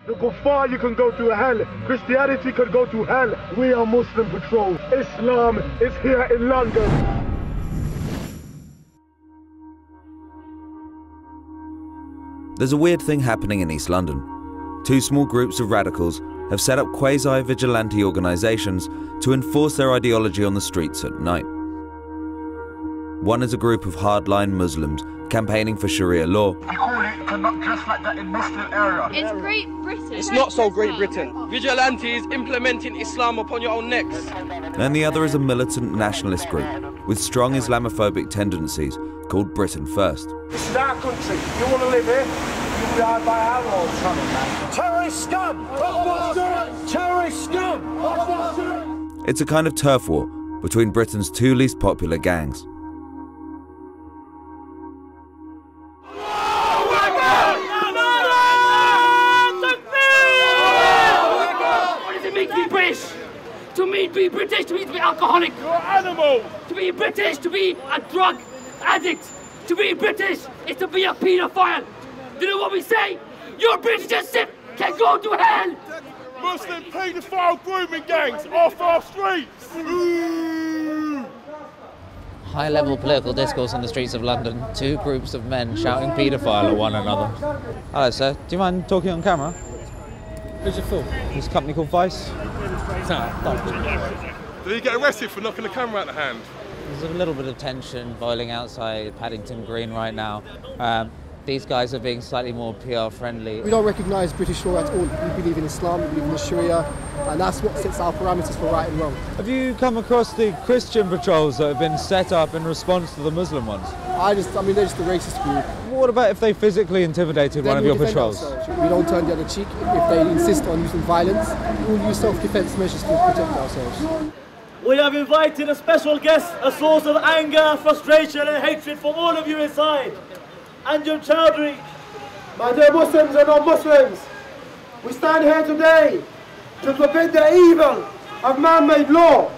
The Kuffar, you can go to hell. Christianity can go to hell. We are Muslim Patrol. Islam is here in London. There's a weird thing happening in East London. Two small groups of radicals have set up quasi-vigilante organisations to enforce their ideology on the streets at night. One is a group of hardline Muslims campaigning for Sharia law. We call it to not dress like that in Muslim area. It's Great Britain. It's not so Great Britain. Vigilantes implementing Islam upon your own necks. And the other is a militant nationalist group with strong Islamophobic tendencies called Britain First. This is our country. You want to live here? You die by our laws. Terrorist scum! Terrorist scum! It's a kind of turf war between Britain's two least popular gangs. To me, to be British, to me, to be alcoholic. You're an animal. To be British, to be a drug addict. To be British is to be a paedophile. Do you know what we say? Your Britishness can go to hell. Muslim paedophile grooming gangs off our streets. Ooh. High-level political discourse on the streets of London. Two groups of men shouting paedophile at one another. Hello, sir. Do you mind talking on camera? Who's it for? This company called Vice. Did he get arrested for knocking the camera out of the hand? There's a little bit of tension boiling outside Paddington Green right now. These guys are being slightly more PR friendly. We don't recognise British law at all. We believe in Islam, we believe in the Sharia, and that's what sets our parameters for right and wrong. Have you come across the Christian patrols that have been set up in response to the Muslim ones? I mean, they're just a racist group. What about if they physically intimidated one of your patrols? We don't turn the other cheek. If they insist on using violence, we will use self-defence measures to protect ourselves. We have invited a special guest, a source of anger, frustration and hatred for all of you inside. Anjem Chodry. My dear Muslims and non-Muslims, we stand here today to forbid the evil of man-made law.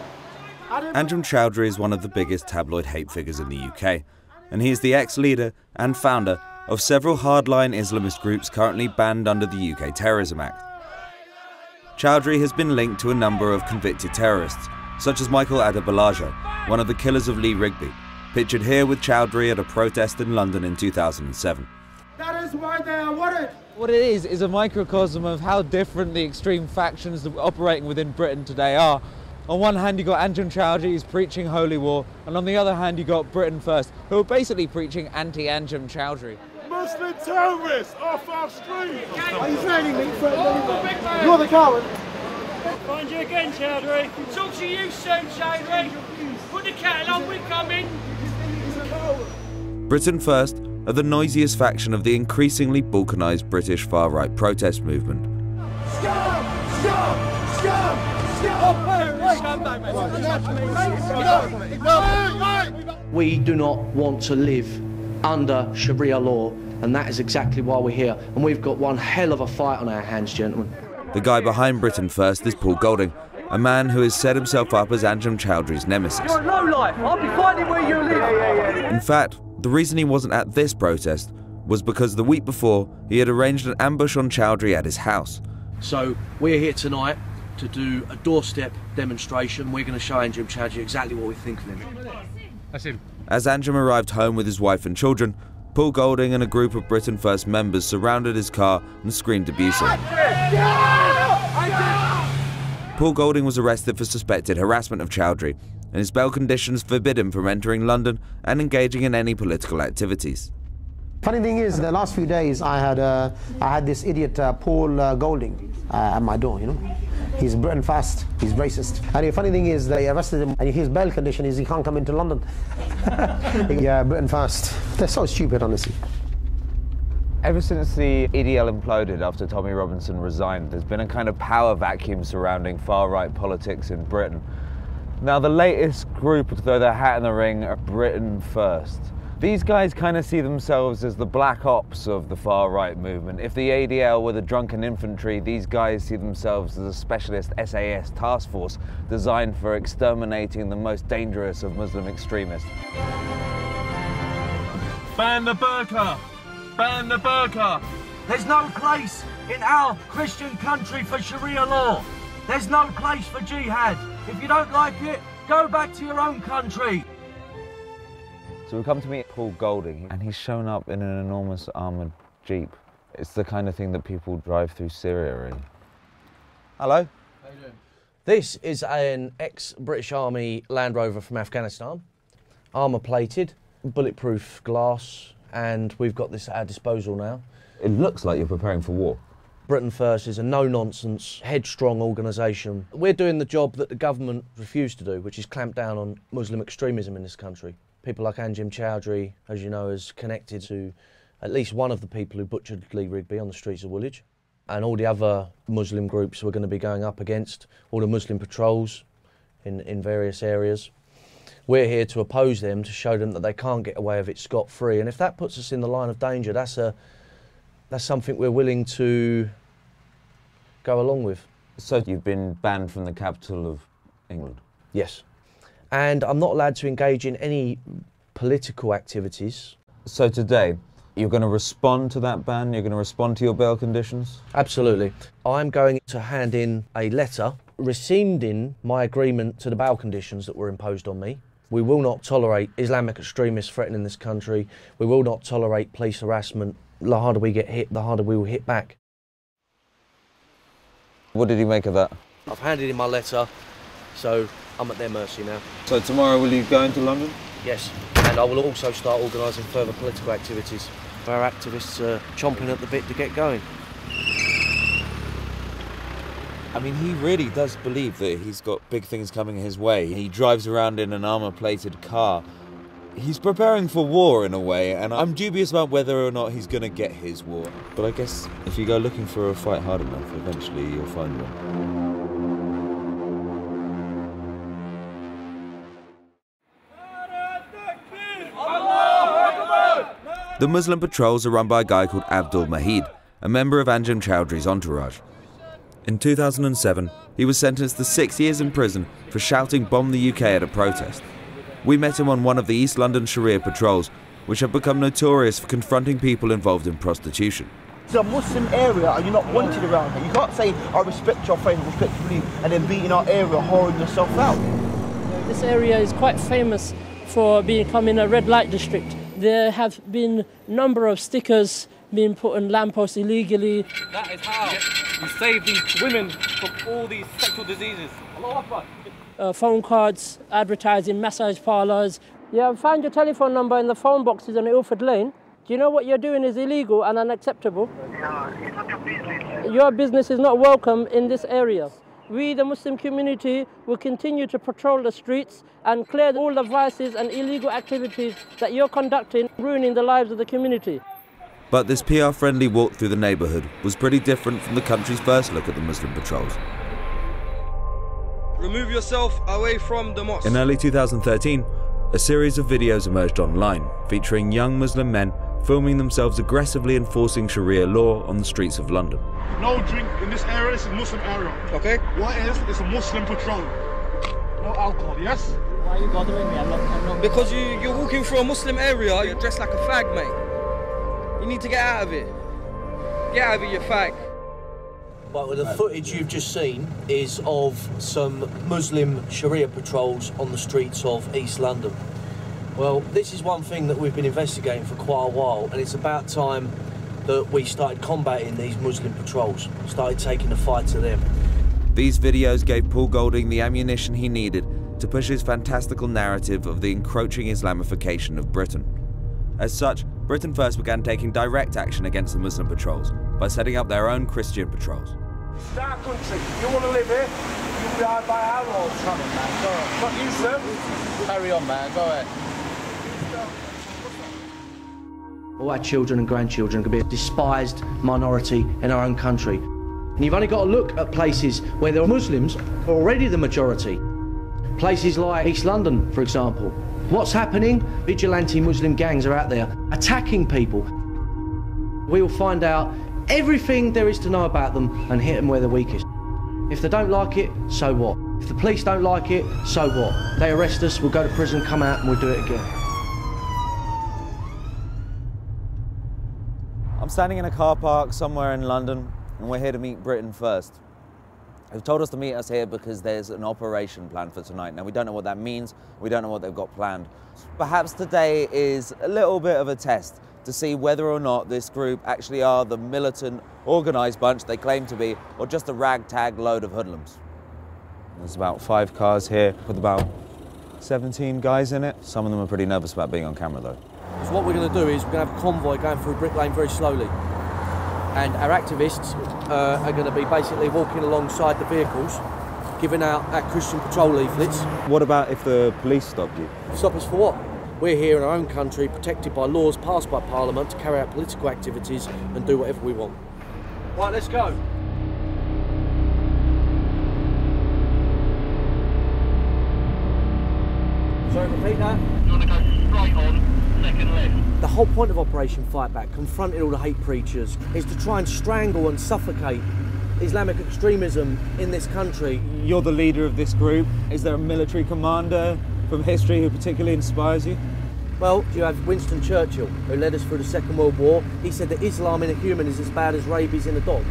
Anjem Chodry is one of the biggest tabloid hate figures in the UK, and he is the ex-leader and founder of several hardline Islamist groups currently banned under the UK Terrorism Act. Chodry has been linked to a number of convicted terrorists, such as Michael Adebolaja, one of the killers of Lee Rigby, pictured here with Chodry at a protest in London in 2007. That is why they are worried. What it is a microcosm of how different the extreme factions that are operating within Britain today are. On one hand, you got Anjem Chodry, who's preaching holy war, and on the other hand, you got Britain First, who are basically preaching anti-Anjem Chodry. Muslim terrorists off our streets. Are you threatening me? You're the coward. Find you again, Chodry. Talk to you soon, Chodry. Put the kettle on, we're coming. Britain First are the noisiest faction of the increasingly balkanised British far-right protest movement. Scum! Scum! Scum! We do not want to live under Sharia law, and that is exactly why we're here. And we've got one hell of a fight on our hands, gentlemen. The guy behind Britain First is Paul Golding, a man who has set himself up as Anjem Chodry's nemesis. You're a lowlife. I'll be fighting where you live. In fact, the reason he wasn't at this protest was because the week before he had arranged an ambush on Chodry at his house. So we're here tonight to do a doorstep demonstration. We're going to show Anjem Chodry exactly what we think of him. That's him. As Anjem arrived home with his wife and children, Paul Golding and a group of Britain First members surrounded his car and screamed abuse. Paul Golding was arrested for suspected harassment of Chodry, and his bail conditions forbid him from entering London and engaging in any political activities. Funny thing is, the last few days I had this idiot Paul Golding at my door, you know. He's Britain Fast, he's racist. And the funny thing is, they arrested him, and his bail condition is he can't come into London. Yeah, Britain Fast. They're so stupid, honestly. Ever since the EDL imploded after Tommy Robinson resigned, there's been a kind of power vacuum surrounding far-right politics in Britain. Now, the latest group to throw their hat in the ring are Britain First. These guys kind of see themselves as the black ops of the far-right movement. If the ADL were the drunken infantry, these guys see themselves as a specialist SAS task force designed for exterminating the most dangerous of Muslim extremists. Ban the burqa! Ban the burqa! There's no place in our Christian country for Sharia law. There's no place for jihad. If you don't like it, go back to your own country. So we come to meet Paul Golding, and he's shown up in an enormous armoured jeep. It's the kind of thing that people drive through Syria, really. Hello. How you doing? This is an ex-British Army Land Rover from Afghanistan. Armour-plated, bulletproof glass, and we've got this at our disposal now. It looks like you're preparing for war. Britain First is a no-nonsense, headstrong organisation. We're doing the job that the government refused to do, which is clamp down on Muslim extremism in this country. People like Anjem Chodry, as you know, is connected to at least one of the people who butchered Lee Rigby on the streets of Woolwich, and all the other Muslim groups we're going to be going up against, all the Muslim patrols in various areas. We're here to oppose them, to show them that they can't get away with it scot-free, and if that puts us in the line of danger, that's something we're willing to go along with. So you've been banned from the capital of England? Yes. And I'm not allowed to engage in any political activities. So today, you're going to respond to that ban? You're going to respond to your bail conditions? Absolutely. I'm going to hand in a letter rescinding my agreement to the bail conditions that were imposed on me. We will not tolerate Islamic extremists threatening this country. We will not tolerate police harassment. The harder we get hit, the harder we will hit back. What did you make of that? I've handed in my letter, so I'm at their mercy now. So tomorrow will you go into London? Yes, and I will also start organising further political activities. Our activists are chomping at the bit to get going. I mean, he really does believe that he's got big things coming his way. He drives around in an armour-plated car. He's preparing for war in a way, and I'm dubious about whether or not he's going to get his war. But I guess if you go looking for a fight hard enough, eventually you'll find one. The Muslim patrols are run by a guy called Abdul Mahid, a member of Anjem Choudry's entourage. In 2007, he was sentenced to 6 years in prison for shouting "Bomb the UK" at a protest. We met him on one of the East London Sharia patrols, which have become notorious for confronting people involved in prostitution. It's a Muslim area and you're not wanted around here. You can't say, I respect your faith, respect your belief, and then be in our area whoring yourself out. This area is quite famous for becoming a red light district. There have been a number of stickers being put on lampposts illegally. That is how we save these women from all these sexual diseases. Allahu Akbar. Phone cards, advertising, massage parlours. Yeah, find your telephone number in the phone boxes on Ilford Lane. Do you know what you're doing is illegal and unacceptable? Yeah, it's not your business. Your business is not welcome in this area. We, the Muslim community, will continue to patrol the streets and clear all the vices and illegal activities that you're conducting, ruining the lives of the community. But this PR-friendly walk through the neighbourhood was pretty different from the country's first look at the Muslim patrols. Remove yourself away from the mosque. In early 2013, a series of videos emerged online featuring young Muslim men filming themselves aggressively enforcing Sharia law on the streets of London. No drink in this area, it's a Muslim area. Okay. What is? It's a Muslim patrol. No alcohol, yes? Why are you bothering me? I'm not... Because you're walking through a Muslim area, you're dressed like a fag, mate. You need to get out of it. Get out of it, you fag. Well, the footage you've just seen is of some Muslim Sharia patrols on the streets of East London. Well, this is one thing that we've been investigating for quite a while, and it's about time that we started combating these Muslim patrols, started taking the fight to them. These videos gave Paul Golding the ammunition he needed to push his fantastical narrative of the encroaching Islamification of Britain. As such, Britain First began taking direct action against the Muslim patrols by setting up their own Christian patrols. It's our country. You want to live here? You'll be hard by our laws. Come on, man. Go on. Not you, sir. Carry on, man. Go ahead. All our children and grandchildren could be a despised minority in our own country. And you've only got to look at places where there are Muslims already the majority. Places like East London, for example. What's happening? Vigilante Muslim gangs are out there attacking people. We will find out everything there is to know about them and hit them where they're weakest. If they don't like it, so what? If the police don't like it, so what? They arrest us, we'll go to prison, come out and we'll do it again. I'm standing in a car park somewhere in London. and we're here to meet Britain first. They've told us to meet us here because there's an operation planned for tonight. Now, we don't know what that means. We don't know what they've got planned. Perhaps today is a little bit of a test to see whether or not this group actually are the militant, organised bunch they claim to be, or just a ragtag load of hoodlums. There's about 5 cars here with about 17 guys in it. Some of them are pretty nervous about being on camera, though. So what we're going to do is we're going to have a convoy going through Brick Lane very slowly. And our activists are going to be basically walking alongside the vehicles, giving out our Christian patrol leaflets. What about if the police stopped you? Stop us for what? We're here in our own country, protected by laws passed by Parliament to carry out political activities and do whatever we want. Right, let's go. Sorry, repeat that. You want to go right on, second left. The whole point of Operation Fightback, confronting all the hate preachers, is to try and strangle and suffocate Islamic extremism in this country. You're the leader of this group. Is there a military commander from history who particularly inspires you? Well, you have Winston Churchill, who led us through the Second World War. He said that Islam in a human is as bad as rabies in a dog.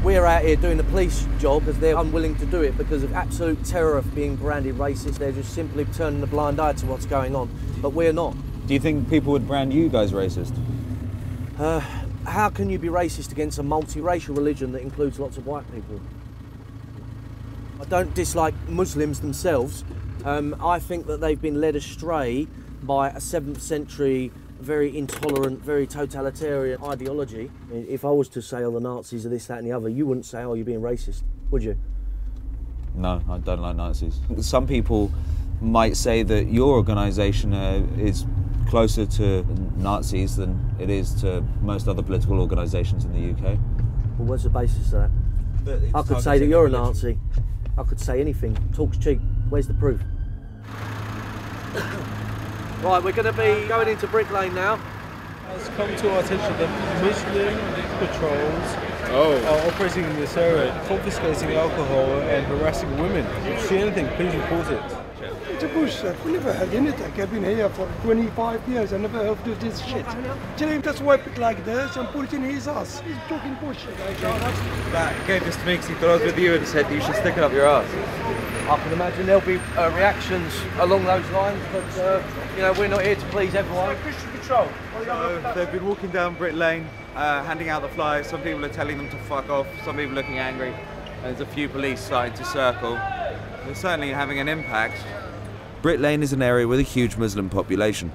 We're out here doing the police job because they're unwilling to do it because of absolute terror of being branded racist. They're just simply turning a blind eye to what's going on, but we're not. Do you think people would brand you guys racist? How can you be racist against a multiracial religion that includes lots of white people? I don't dislike Muslims themselves. I think that they've been led astray by a 7th century, very intolerant, very totalitarian ideology. If I was to say, oh, the Nazis are this, that and the other, you wouldn't say, oh, you're being racist, would you? No, I don't like Nazis. Some people might say that your organisation is closer to Nazis than it is to most other political organisations in the UK. Well, what's the basis of that? I could say that you're a Nazi. I could say anything. Talk's cheap. Where's the proof? Right, we're going to be going into Brick Lane now. It's come to our attention that Muslim patrols are operating in this area, confiscating alcohol and harassing women. If you see anything, please report it. It's a bullshit. We never had anything. I've been here for 25 years. I never heard of this shit. Tell him just wipe it like this and put it in his ass. He's talking bullshit. That gave this to me because he thought I was with you and said you should stick it up your ass. I can imagine there'll be reactions along those lines, but you know, we're not here to please everyone. Christian Patrol. So they've been walking down Brick Lane, handing out the flyers. Some people are telling them to fuck off, some people looking angry. There's a few police starting to circle. They're certainly having an impact. Brick Lane is an area with a huge Muslim population,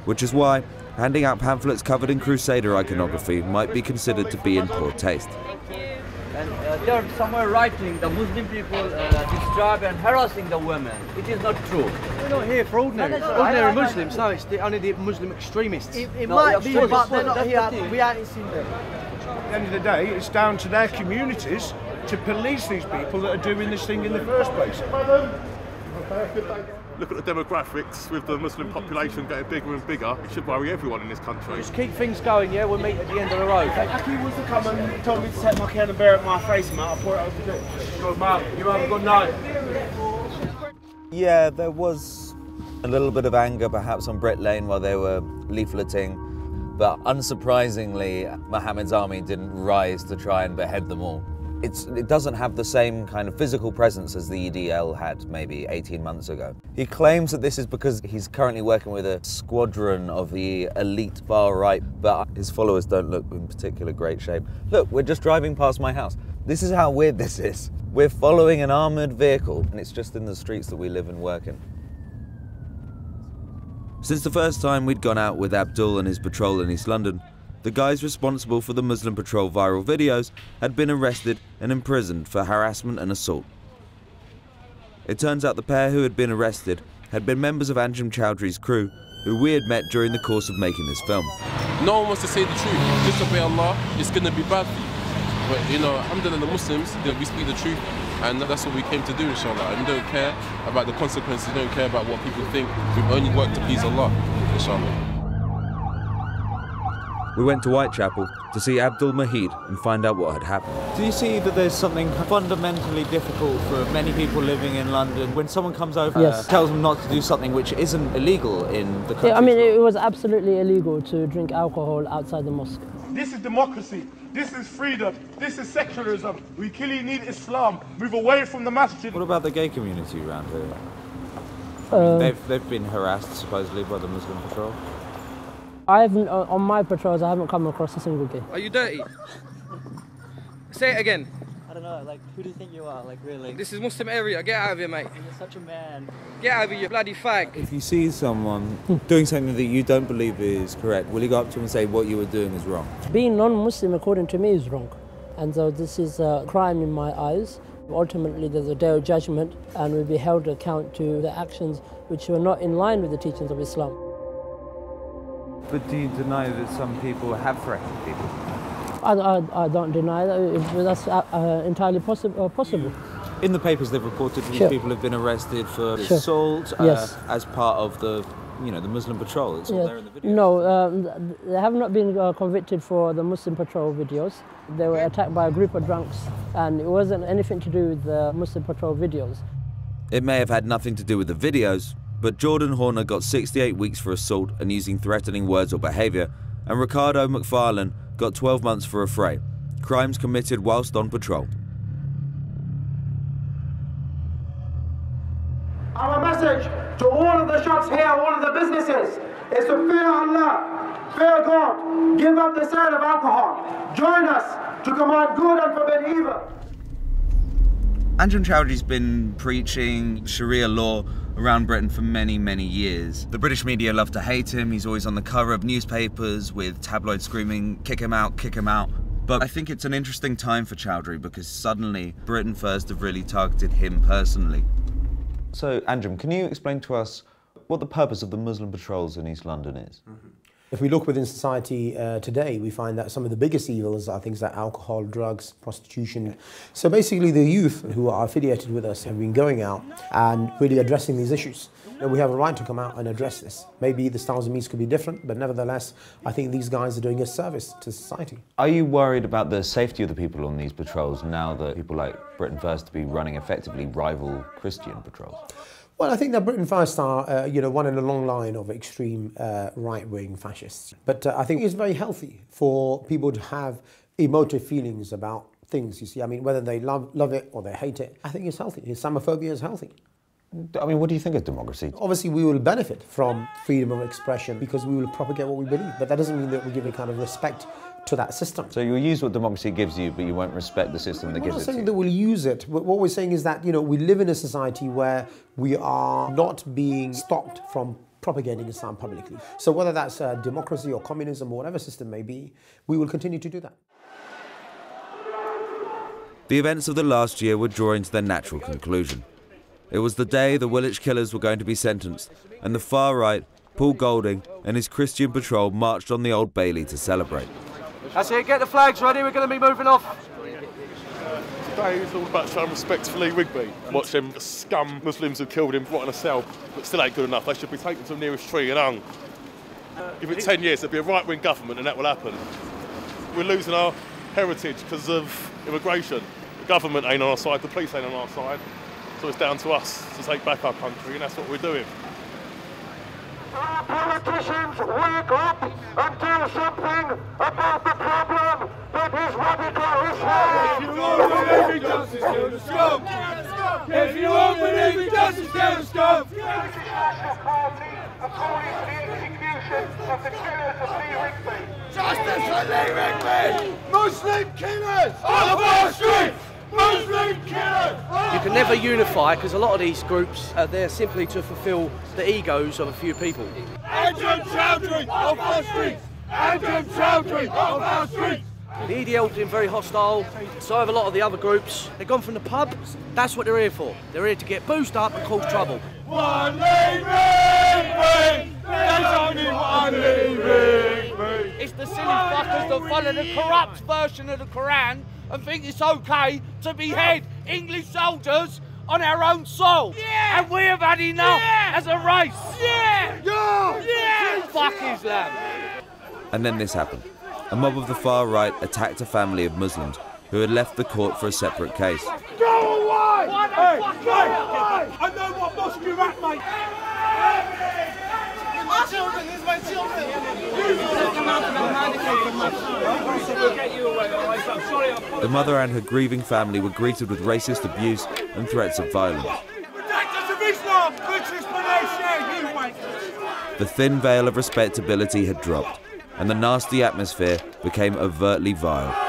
which is why handing out pamphlets covered in Crusader iconography might be considered to be in poor taste. And they're somewhere writing the Muslim people disturb and harassing the women. It is not true. We're not here for ordinary Muslims. No, it's only the Muslim extremists. It might be, but they're not here. We haven't seen them. At the end of the day, it's down to their communities to police these people that are doing this thing in the first place. Look at the demographics with the Muslim population getting bigger and bigger. It should worry everyone in this country. Just keep things going, yeah? We'll meet at the end of the road. Aki was to come and told me to take my can and bear at my face, mate. I'll pour it over to you. Go, mate. You have a good night. Yeah, there was a little bit of anger perhaps on Brick Lane while they were leafleting, but unsurprisingly, Mohammed's army didn't rise to try and behead them all. It doesn't have the same kind of physical presence as the EDL had maybe 18 months ago. He claims that this is because he's currently working with a squadron of the elite far right, but his followers don't look in particular great shape. Look, we're just driving past my house. This is how weird this is. We're following an armoured vehicle, and it's just in the streets that we live and work in. Since the first time we'd gone out with Abdul and his patrol in East London, the guys responsible for the Muslim Patrol viral videos had been arrested and imprisoned for harassment and assault. It turns out the pair who had been arrested had been members of Anjem Chodry's crew, who we had met during the course of making this film. No one wants to say the truth. If you disobey Allah, it's going to be bad for you. But you know, alhamdulillah, the Muslims, we speak the truth, and that's what we came to do, inshallah. And we don't care about the consequences, we don't care about what people think. We only work to please Allah, inshallah. We went to Whitechapel to see Abdul Mahid and find out what had happened. Do you see that there's something fundamentally difficult for many people living in London when someone comes over and tells them not to do something which isn't illegal in the country? Yeah, I mean, it was absolutely illegal to drink alcohol outside the mosque. This is democracy. This is freedom. This is secularism. We clearly need Islam. Move away from the masjid. What about the gay community around here? They've been harassed supposedly by the Muslim patrol. I haven't, on my patrols, I haven't come across a single gay. Are you dirty? Say it again. I don't know, like, who do you think you are, like, really? This is Muslim area, get out of here, mate. You're such a man. Get out of here, you bloody fag. If you see someone doing something that you don't believe is correct, will you go up to them and say what you were doing is wrong? Being non-Muslim, according to me, is wrong. And so this is a crime in my eyes. Ultimately, there's a day of judgment, and we'll be held to account to the actions which were not in line with the teachings of Islam. But do you deny that some people have threatened people? I don't deny that. That's entirely possible. In the papers, they've reported these people have been arrested for assault as part of the, the Muslim patrol. It's all there in the video. No, they have not been convicted for the Muslim patrol videos. They were attacked by a group of drunks, and it wasn't anything to do with the Muslim patrol videos. It may have had nothing to do with the videos, but Jordan Horner got 68 weeks for assault and using threatening words or behaviour, and Ricardo McFarlane got 12 months for affray, crimes committed whilst on patrol. Our message to all of the shops here, all of the businesses, is to fear Allah, fear God, give up the sale of alcohol, join us to command good and forbid evil. Anjem Choudry's been preaching Sharia law around Britain for many, many years. The British media love to hate him. He's always on the cover of newspapers with tabloids screaming, kick him out, kick him out. But I think it's an interesting time for Choudry because suddenly Britain First have really targeted him personally. So, Anjem, can you explain to us what the purpose of the Muslim patrols in East London is? If we look within society today, we find that some of the biggest evils are things like alcohol, drugs, prostitution. So basically the youth who are affiliated with us have been going out and really addressing these issues. And we have a right to come out and address this. Maybe the styles and means could be different, but nevertheless, I think these guys are doing a service to society. Are you worried about the safety of the people on these patrols now that people like Britain First to be running effectively rival Christian patrols? Well, I think that Britain First are, one in a long line of extreme right-wing fascists. But I think it's very healthy for people to have emotive feelings about things, you see. I mean, whether they love it or they hate it, I think it's healthy. Islamophobia is healthy. I mean, what do you think of democracy? Obviously, we will benefit from freedom of expression because we will propagate what we believe. But that doesn't mean that we give a kind of respect to that system. So you'll use what democracy gives you, but you won't respect the system that gives it to you? We're not saying that we'll use it. What we're saying is that, we live in a society where we are not being stopped from propagating Islam publicly. So whether that's democracy or communism or whatever system may be, we will continue to do that. The events of the last year were drawing to their natural conclusion. It was the day the Woolwich killers were going to be sentenced, and the far right, Paul Golding, and his Christian patrol marched on the Old Bailey to celebrate. That's it, get the flags ready, we're going to be moving off. Today is all about showing respect for Lee Rigby. Watch them scum Muslims who killed him right in a cell, but still ain't good enough. They should be taken to the nearest tree and hung. Give it 10 years, there'll be a right-wing government and that will happen. We're losing our heritage because of immigration. The government ain't on our side, the police ain't on our side. So it's down to us to take back our country, and that's what we're doing. Politicians, wake up and do something about the problem that is radical Islam. If you won't believe in justice, kill the scum. If you won't believe in justice, kill the scum. The National Party are calling for the execution of the killers of Lee Rigby. Justice for Lee Rigby! Muslim killers off our streets! Muslim killers! You can never unify because a lot of these groups are there simply to fulfil the egos of a few people. Anjem Choudry off our streets! Anjem Choudry off our streets! The EDL's been very hostile, so have a lot of the other groups. They've gone from the pub, that's what they're here for. They're here to get boozed up and cause trouble. One Lee Rigby! There's only one Lee Rigby! It's the silly fuckers that follow the corrupt version of the Quran and think it's okay to behead English soldiers on our own soil. Yeah. And we have had enough as a race. Yeah! Yeah! Yeah! Fuck Islam. And then this happened. A mob of the far right attacked a family of Muslims who had left the court for a separate case. Go away! Hey, go away! I know what mosque you're at, mate. children, these are my children. The mother and her grieving family were greeted with racist abuse and threats of violence. The thin veil of respectability had dropped, and the nasty atmosphere became overtly vile.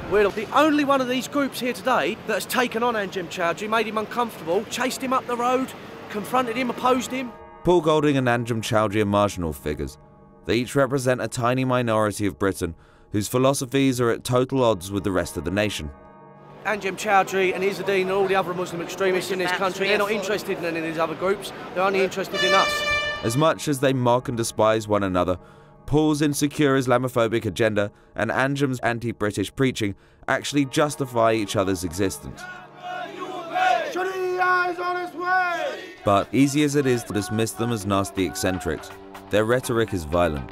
We're the only one of these groups here today that has taken on Anjem Chodry, made him uncomfortable, chased him up the road, confronted him, opposed him. Paul Golding and Anjem Chodry are marginal figures. They each represent a tiny minority of Britain whose philosophies are at total odds with the rest of the nation. Anjem Chodry and Izzadeen and all the other Muslim extremists in this country, they're not interested in any of these other groups, they're only interested in us. As much as they mock and despise one another, Paul's insecure Islamophobic agenda and Anjem's anti-British preaching actually justify each other's existence. But easy as it is to dismiss them as nasty eccentrics, their rhetoric is violent.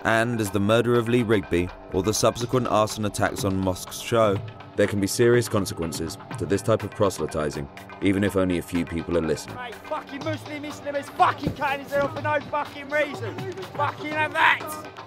And as the murder of Lee Rigby or the subsequent arson attacks on mosques show, there can be serious consequences to this type of proselytizing, even if only a few people are listening. Mate, fucking Muslim is fucking cutting his head off for no fucking reason. Fucking have that.